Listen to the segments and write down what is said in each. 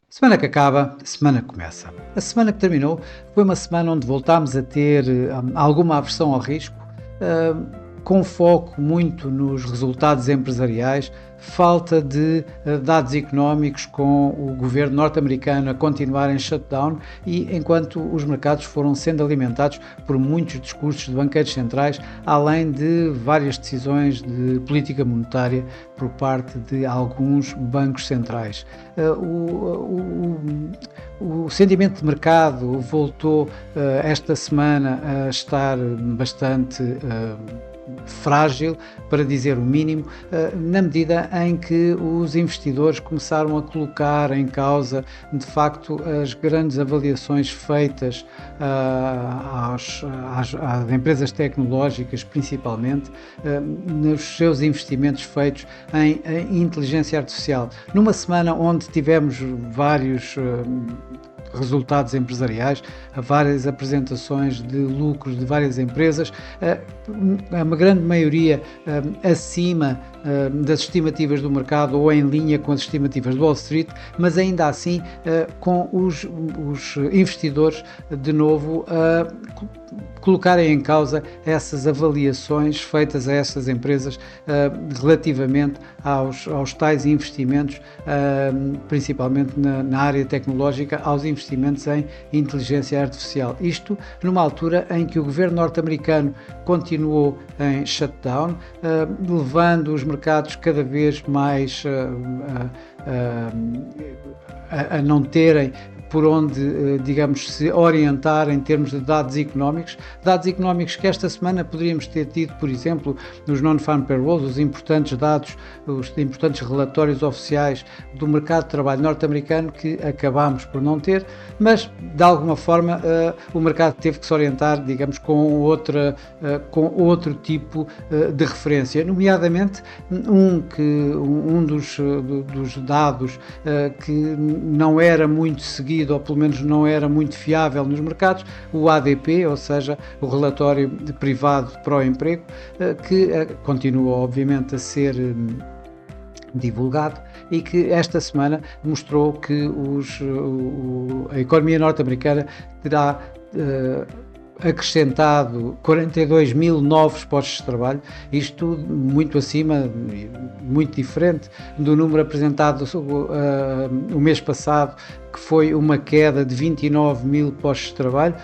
Semana que acaba, semana que começa. A semana que terminou foi uma semana onde voltámos a ter alguma aversão ao risco, com foco muito nos resultados empresariais, falta de dados económicos com o governo norte-americano a continuar em shutdown e enquanto os mercados foram sendo alimentados por muitos discursos de banqueiros centrais, além de várias decisões de política monetária por parte de alguns bancos centrais. O sentimento de mercado voltou esta semana a estar bastante frágil, para dizer o mínimo, na medida em que os investidores começaram a colocar em causa, de facto, as grandes avaliações feitas às empresas tecnológicas, principalmente, nos seus investimentos feitos em inteligência artificial. Numa semana onde tivemos vários resultados empresariais, várias apresentações de lucros de várias empresas, uma grande maioria acima das estimativas do mercado ou em linha com as estimativas do Wall Street, mas ainda assim com os investidores de novo colocarem em causa essas avaliações feitas a essas empresas relativamente aos tais investimentos, principalmente na área tecnológica, aos investimentos em inteligência artificial. Isto numa altura em que o governo norte-americano continuou em shutdown, levando os mercados cada vez mais a não terem por onde, digamos, se orientar em termos de dados económicos que esta semana poderíamos ter tido, por exemplo, nos non-farm payrolls, os importantes dados, os importantes relatórios oficiais do mercado de trabalho norte-americano que acabámos por não ter, mas de alguma forma o mercado teve que se orientar, digamos, com outro tipo de referência, nomeadamente um dos dados que não era muito seguido, ou pelo menos não era muito fiável nos mercados, o ADP, ou seja, o relatório privado para o emprego, que continua obviamente a ser divulgado e que esta semana mostrou que a economia norte-americana terá acrescentado 42 mil novos postos de trabalho, isto muito acima, muito diferente do número apresentado o mês passado, que foi uma queda de 29 mil postos de trabalho,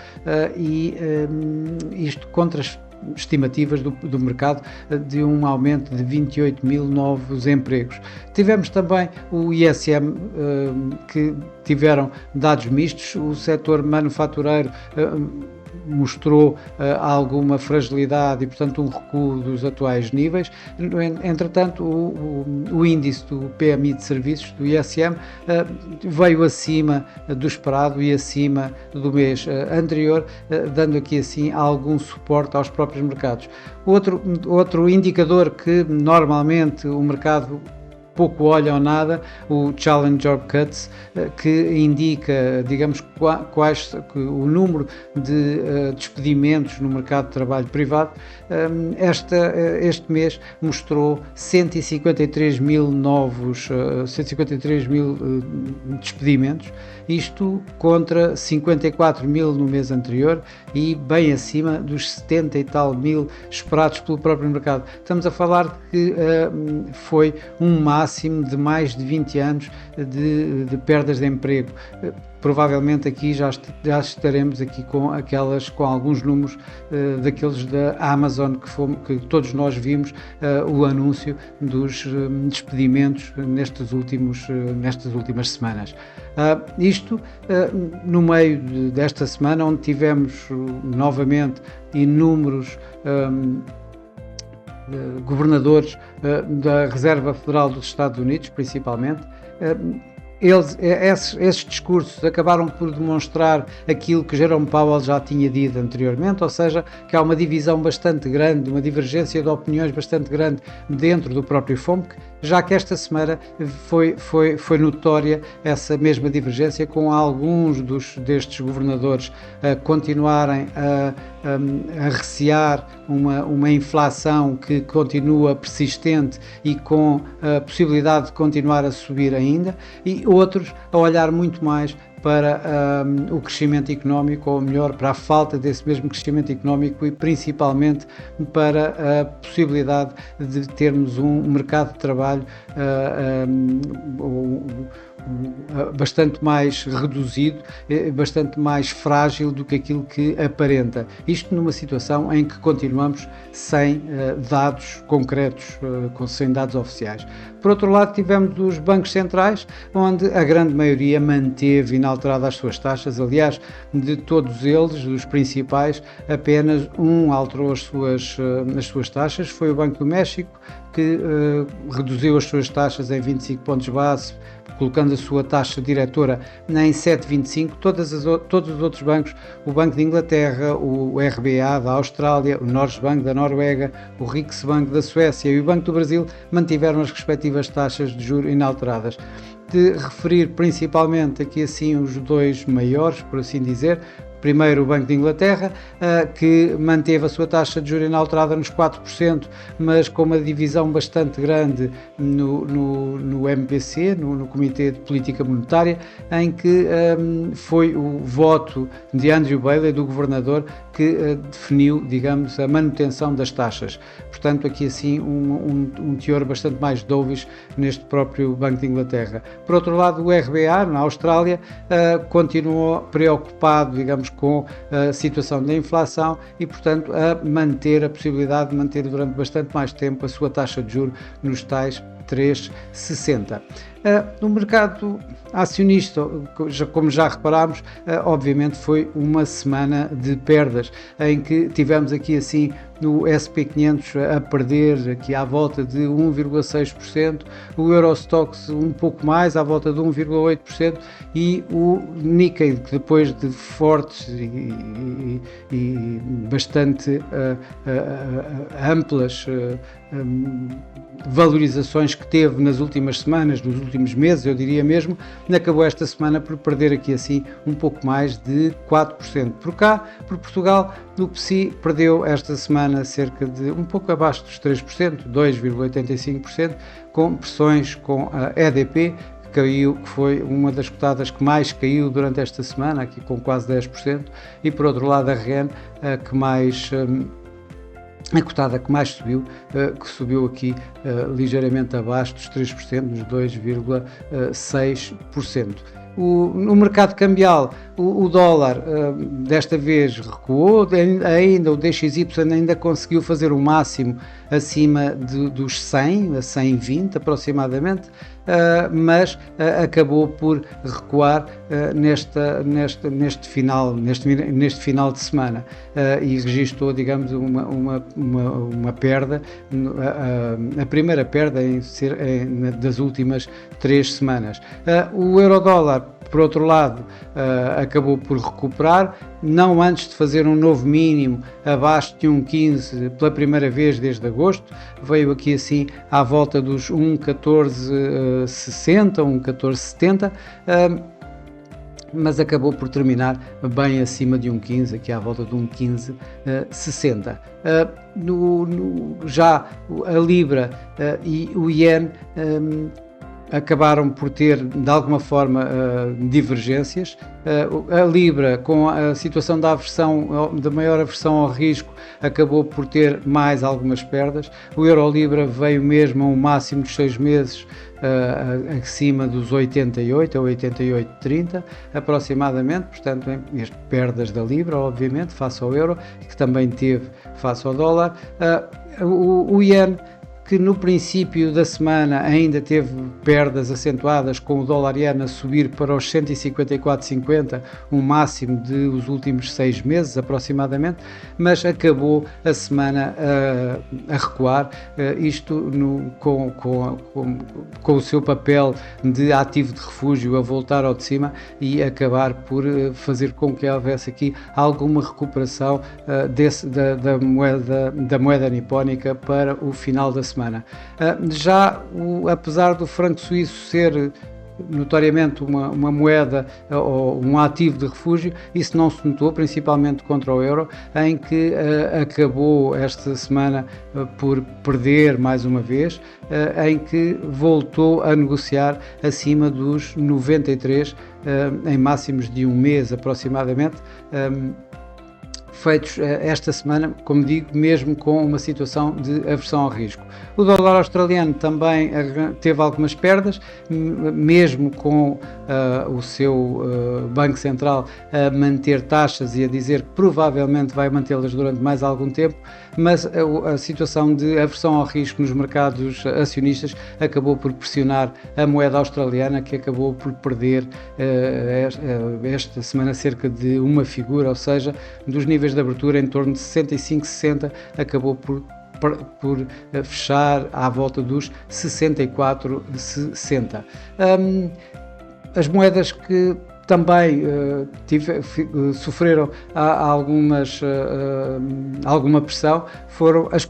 isto contra as estimativas do mercado de um aumento de 28 mil novos empregos. Tivemos também o ISM, que tiveram dados mistos, o setor manufatureiro mostrou alguma fragilidade e, portanto, um recuo dos atuais níveis. Entretanto, o índice do PMI de serviços, do ISM, veio acima do esperado e acima do mês anterior, dando aqui assim algum suporte aos próprios mercados. Outro indicador que normalmente o mercado pouco olha ou nada, o Challenge Job Cuts, que indica, digamos, o número de despedimentos no mercado de trabalho privado. Este mês mostrou 153 mil despedimentos, isto contra 54 mil no mês anterior e bem acima dos 70 e tal mil esperados pelo próprio mercado. Estamos a falar de que foi um máximo de mais de 20 anos de perdas de emprego. Provavelmente aqui já estaremos aqui com alguns números daqueles da Amazon que todos nós vimos o anúncio dos despedimentos nestas últimas semanas. Isto no meio desta semana, onde tivemos novamente inúmeros governadores da Reserva Federal dos Estados Unidos, principalmente, esses discursos acabaram por demonstrar aquilo que Jerome Powell já tinha dito anteriormente, ou seja, que há uma divisão bastante grande, uma divergência de opiniões bastante grande dentro do próprio FOMC, já que esta semana foi notória essa mesma divergência, com alguns destes governadores a continuarem a recear uma inflação que continua persistente e com a possibilidade de continuar a subir ainda, e outros a olhar muito mais para o crescimento económico, ou melhor, para a falta desse mesmo crescimento económico, e principalmente para a possibilidade de termos um mercado de trabalho bastante mais reduzido, bastante mais frágil do que aquilo que aparenta. Isto numa situação em que continuamos sem dados concretos, sem dados oficiais. Por outro lado, tivemos os bancos centrais, onde a grande maioria manteve inalteradas as suas taxas. Aliás, de todos eles, dos principais, apenas um alterou as suas taxas. Foi o Banco do México, que reduziu as suas taxas em 25 pontos base, colocando a sua taxa diretora em 7,25. Todos os outros bancos, o Banco de Inglaterra, o RBA da Austrália, o Norges-Bank da Noruega, o Riksbank da Suécia e o Banco do Brasil mantiveram as respectivas taxas de juros inalteradas. De referir principalmente aqui assim os dois maiores, por assim dizer. Primeiro, o Banco de Inglaterra, que manteve a sua taxa de juros inalterada nos 4%, mas com uma divisão bastante grande no MPC, no Comitê de Política Monetária, em que foi o voto de Andrew Bailey, do governador, que definiu, digamos, a manutenção das taxas. Portanto, aqui assim um teor bastante mais dovish neste próprio Banco de Inglaterra. Por outro lado, o RBA, na Austrália, continuou preocupado, digamos, com a situação da inflação e, portanto, a possibilidade de manter durante bastante mais tempo a sua taxa de juros nos tais 3,60. No mercado acionista, como já reparámos, obviamente foi uma semana de perdas, em que tivemos aqui assim no SP500 a perder aqui à volta de 1,6%, o Eurostoxx um pouco mais, à volta de 1,8%, e o Nikkei, que depois de fortes e bastante amplas valorizações que teve nas últimas semanas, nos últimos meses, eu diria mesmo, acabou esta semana por perder aqui assim um pouco mais de 4%. Por cá, por Portugal, o PSI perdeu esta semana cerca de um pouco abaixo dos 3%, 2,85%, com pressões com a EDP, que foi uma das cotadas que mais caiu durante esta semana, aqui com quase 10%, e por outro lado a REN, a cotada que mais subiu, que subiu aqui ligeiramente abaixo dos 3%, nos 2,6%. No mercado cambial, o dólar desta vez recuou, ainda o DXY ainda conseguiu fazer o máximo acima dos 100, a 120 aproximadamente, mas acabou por recuar neste final de semana, e registrou, digamos, uma perda, a primeira perda das últimas 3 semanas. O euro-dólar, por outro lado, acabou por recuperar, não antes de fazer um novo mínimo abaixo de 1,15 pela primeira vez desde agosto, veio aqui assim à volta dos 1,1460, 1,1470, mas acabou por terminar bem acima de 1,15, aqui à volta de 1,1560. Já a Libra e o Yen acabaram por ter, de alguma forma, divergências. A Libra, com a situação da maior aversão ao risco, acabou por ter mais algumas perdas. O Euro-Libra veio mesmo a um máximo de 6 meses acima dos 88 a 88,30 aproximadamente, portanto, perdas da Libra, obviamente, face ao Euro, que também teve face ao dólar. O Yen, que no princípio da semana ainda teve perdas acentuadas, com o dólar-iene a subir para os 154,50, um máximo dos últimos 6 meses aproximadamente, mas acabou a semana a recuar, isto com o seu papel de ativo de refúgio a voltar ao de cima e acabar por fazer com que houvesse aqui alguma recuperação da moeda nipónica para o final da semana. Apesar do franco suíço ser notoriamente uma moeda ou um ativo de refúgio, isso não se notou, principalmente contra o euro, em que acabou esta semana por perder mais uma vez, em que voltou a negociar acima dos 93 em máximos de um mês aproximadamente, feitos esta semana, como digo, mesmo com uma situação de aversão ao risco. O dólar australiano também teve algumas perdas, mesmo com o seu Banco Central a manter taxas e a dizer que provavelmente vai mantê-las durante mais algum tempo, mas a situação de aversão ao risco nos mercados acionistas acabou por pressionar a moeda australiana, que acabou por perder esta semana cerca de uma figura, ou seja, dos níveis de abertura em torno de 65,60, acabou por fechar à volta dos 64,60. As moedas que também sofreram alguma pressão foram as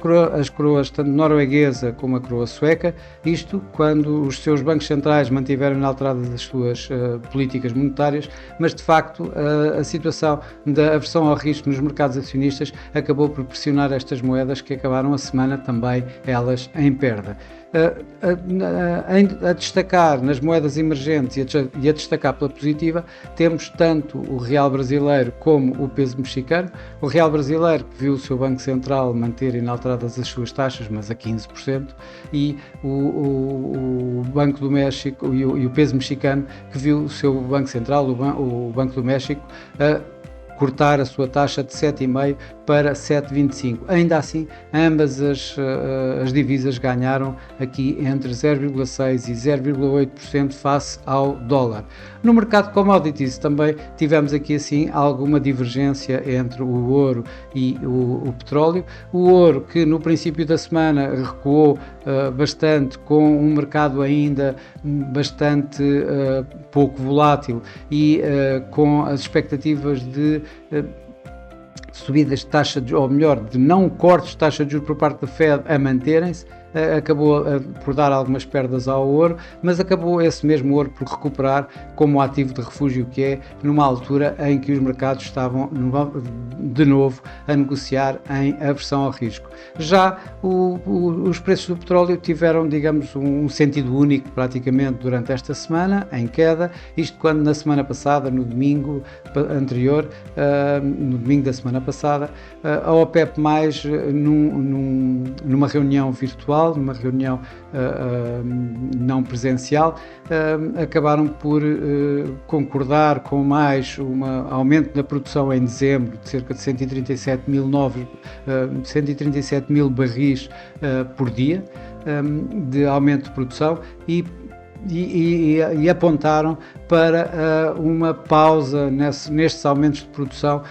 coroas tanto norueguesa como a coroa sueca, isto quando os seus bancos centrais mantiveram inalteradas as suas políticas monetárias, mas de facto a situação da aversão ao risco nos mercados acionistas acabou por pressionar estas moedas, que acabaram a semana também elas em perda. A destacar nas moedas emergentes e a destacar pela positiva, temos tanto o real brasileiro como o peso mexicano. O real brasileiro, que viu o seu Banco Central manter inalteradas as suas taxas, mas a 15%, e o Banco do México e o peso mexicano, que viu o seu Banco Central, o Banco do México, cortar a sua taxa de 7,5% para 7,25%. Ainda assim, ambas as divisas ganharam aqui entre 0,6% e 0,8% face ao dólar. No mercado de commodities também tivemos aqui assim alguma divergência entre o ouro e o petróleo. O ouro, que no princípio da semana recuou bastante, com um mercado ainda bastante pouco volátil e com as expectativas de subidas de taxa de, ou melhor, de não cortes de taxa de juros por parte da Fed a manterem-se, acabou por dar algumas perdas ao ouro, mas acabou esse mesmo ouro por recuperar como ativo de refúgio que é, numa altura em que os mercados estavam de novo a negociar em aversão ao risco. Já os preços do petróleo tiveram, digamos, um sentido único praticamente durante esta semana, em queda, isto quando na semana passada, no domingo anterior, no domingo da semana passada, a OPEP+, numa reunião virtual, numa reunião não presencial, acabaram por concordar com mais um aumento da produção em dezembro de cerca de 137 mil barris por dia de aumento de produção e apontaram para uma pausa nestes aumentos de produção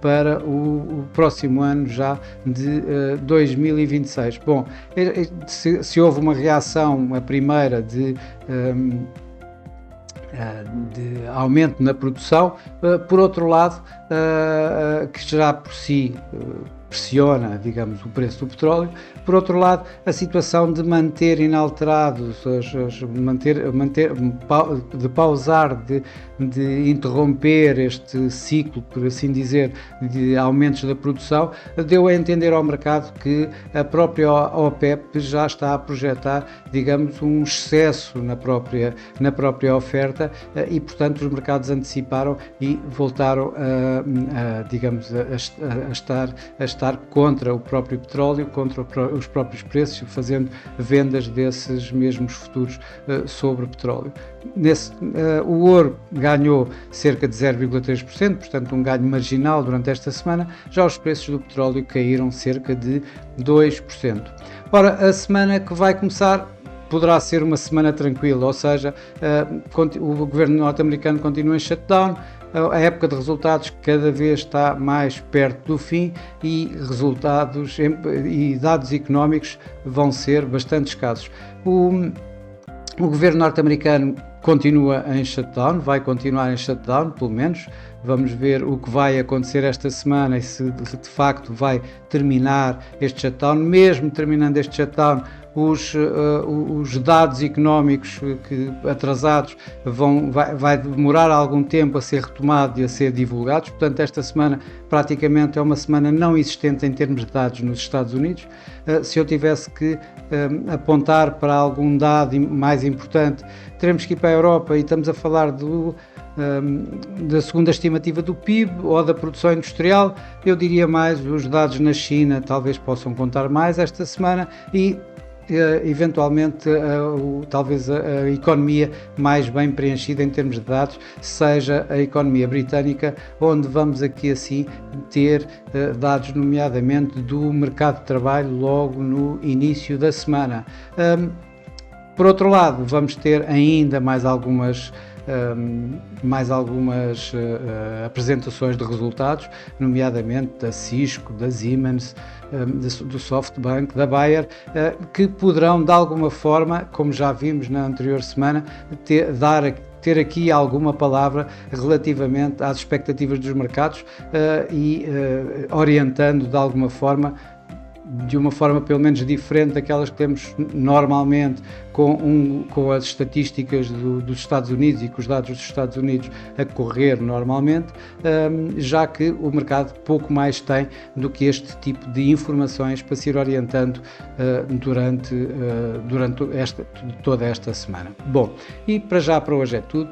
para o próximo ano, já de 2026. Bom, se houve uma reação, a primeira de aumento na produção, por outro lado, que já por si pressiona, digamos, o preço do petróleo. Por outro lado, a situação de manter inalterados, de pausar, de interromper este ciclo, por assim dizer, de aumentos da produção, deu a entender ao mercado que a própria OPEP já está a projetar, digamos, um excesso na própria oferta e, portanto, os mercados anteciparam e voltaram digamos, a estar estar contra o próprio petróleo, contra os próprios preços, fazendo vendas desses mesmos futuros sobre o petróleo. O ouro ganhou cerca de 0,3%, portanto um ganho marginal durante esta semana, já os preços do petróleo caíram cerca de 2%. Ora, a semana que vai começar poderá ser uma semana tranquila, ou seja, o governo norte-americano continua em shutdown, a época de resultados cada vez está mais perto do fim e resultados e dados económicos vão ser bastante escassos. O governo norte-americano continua em shutdown, vai continuar em shutdown, pelo menos. Vamos ver o que vai acontecer esta semana e se de facto vai terminar este shutdown. Mesmo terminando este shutdown, os dados económicos atrasados vai demorar algum tempo a ser retomado e a ser divulgados. Portanto, esta semana praticamente é uma semana não existente em termos de dados nos Estados Unidos. Se eu tivesse que apontar para algum dado mais importante, teremos que ir para a Europa e estamos a falar da segunda estimativa do PIB ou da produção industrial. Eu diria mais os dados na China talvez possam contar mais esta semana e eventualmente talvez a economia mais bem preenchida em termos de dados seja a economia britânica, onde vamos aqui assim ter dados nomeadamente do mercado de trabalho logo no início da semana. Por outro lado, vamos ter ainda mais algumas apresentações de resultados, nomeadamente da Cisco, da Siemens, do SoftBank, da Bayer, que poderão de alguma forma, como já vimos na anterior semana, ter aqui alguma palavra relativamente às expectativas dos mercados e orientando de alguma forma, de uma forma pelo menos diferente daquelas que temos normalmente com as estatísticas dos Estados Unidos e com os dados dos Estados Unidos a correr normalmente, já que o mercado pouco mais tem do que este tipo de informações para se ir orientando durante toda esta semana. Bom, e para hoje é tudo.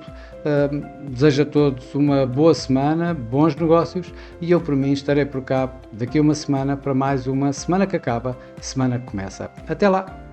Desejo a todos uma boa semana, bons negócios e eu por mim estarei por cá daqui a uma semana para mais uma semana que acaba, semana que começa. Até lá!